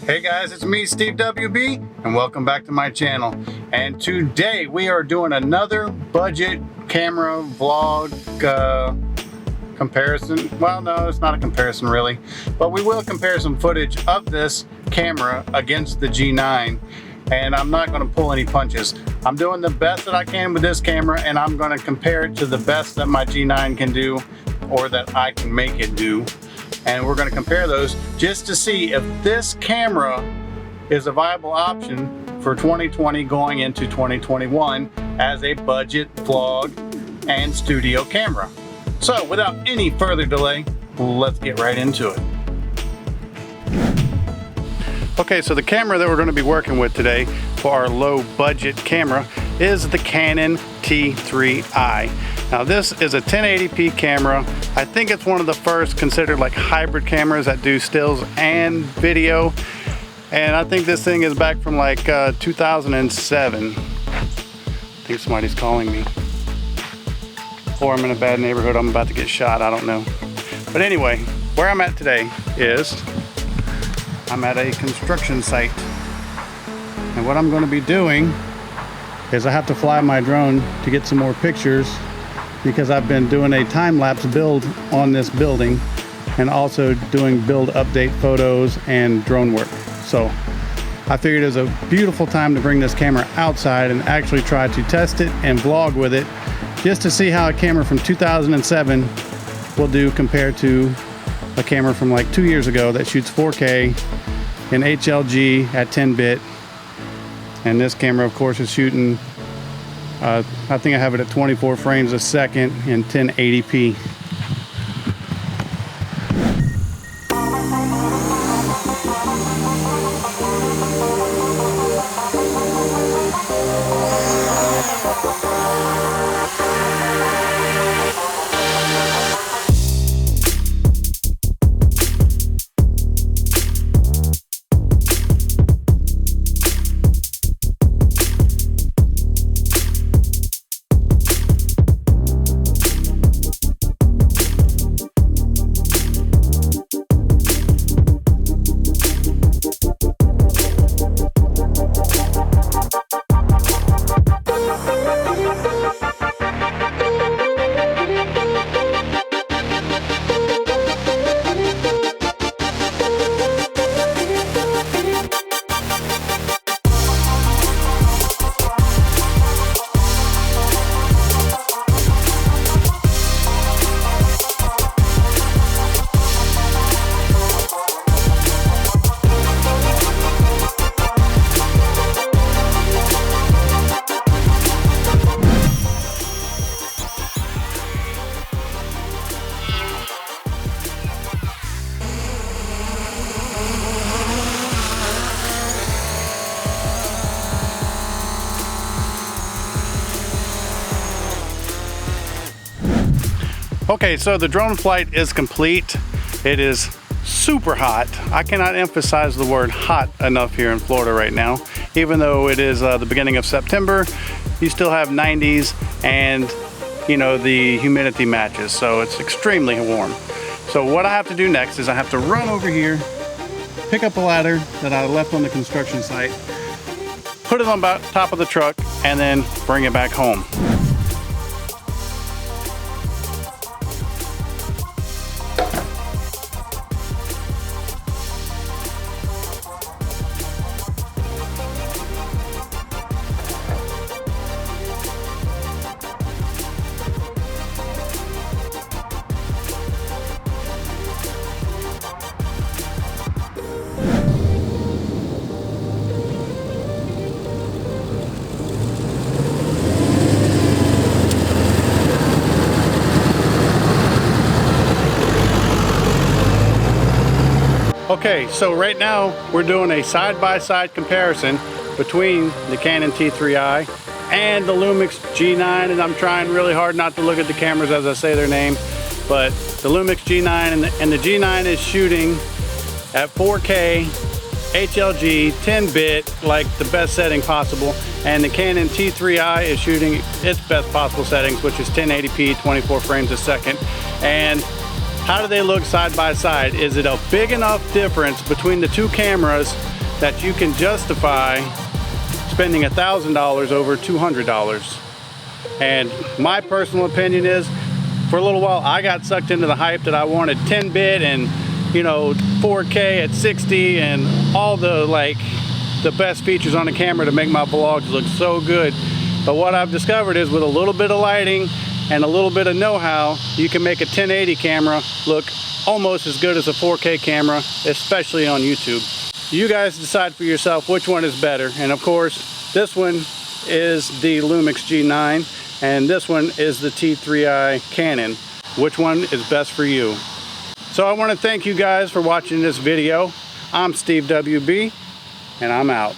Hey guys, it's me, Steve WB, and welcome back to my channel. And today we are doing another budget camera vlog comparison. Well, no, it's not a comparison really, but we will compare some footage of this camera against the G9. And I'm not going to pull any punches. I'm doing the best that I can with this camera, and I'm going to compare it to the best that my G9 can do, or that I can make it do. And we're going to compare those just to see if this camera is a viable option for 2020 going into 2021 as a budget vlog and studio camera. So without any further delay, let's get right into it. Okay, so the camera that we're going to be working with today for our low budget camera is the Canon T3I. Now this is a 1080p camera. I think it's one of the first considered like hybrid cameras that do stills and video. And I think this thing is back from like 2007. I think somebody's calling me. Or I'm in a bad neighborhood, I'm about to get shot, I don't know. But anyway, where I'm at today is I'm at a construction site. And what I'm going to be doing is I have to fly my drone to get some more pictures, because I've been doing a time-lapse build on this building and also doing build update photos and drone work. So I figured it was a beautiful time to bring this camera outside and actually try to test it and vlog with it, just to see how a camera from 2007 will do compared to a camera from like 2 years ago that shoots 4K in HLG at 10-bit. And this camera, of course, is shooting, I think I have it at 24 frames a second in 1080p. Okay, so the drone flight is complete. It is super hot. I cannot emphasize the word hot enough here in Florida right now. Even though it is the beginning of September, you still have 90s and, you know, the humidity matches, so it's extremely warm. So what I have to do next is I have to run over here, pick up a ladder that I left on the construction site, put it on the top of the truck, and then bring it back home. Okay, so right now we're doing a side-by-side comparison between the Canon T3I and the Lumix G9, and I'm trying really hard not to look at the cameras as I say their name, but the Lumix G9 and the G9 is shooting at 4K HLG 10-bit, like the best setting possible, and the Canon T3I is shooting its best possible settings, which is 1080p 24 frames a second. And how do they look side by side? Is it a big enough difference between the two cameras that you can justify spending $1,000 over $200. And my personal opinion is, for a little while I got sucked into the hype that I wanted 10-bit and, you know, 4K at 60 and all the best features on the camera to make my vlogs look so good. But what I've discovered is, with a little bit of lighting and a little bit of know-how, you can make a 1080 camera look almost as good as a 4K camera, especially on YouTube. You guys decide for yourself which one is better. And of course, this one is the Lumix G9 and this one is the T3I Canon. Which one is best for you? So I want to thank you guys for watching this video. I'm Steve WB and I'm out.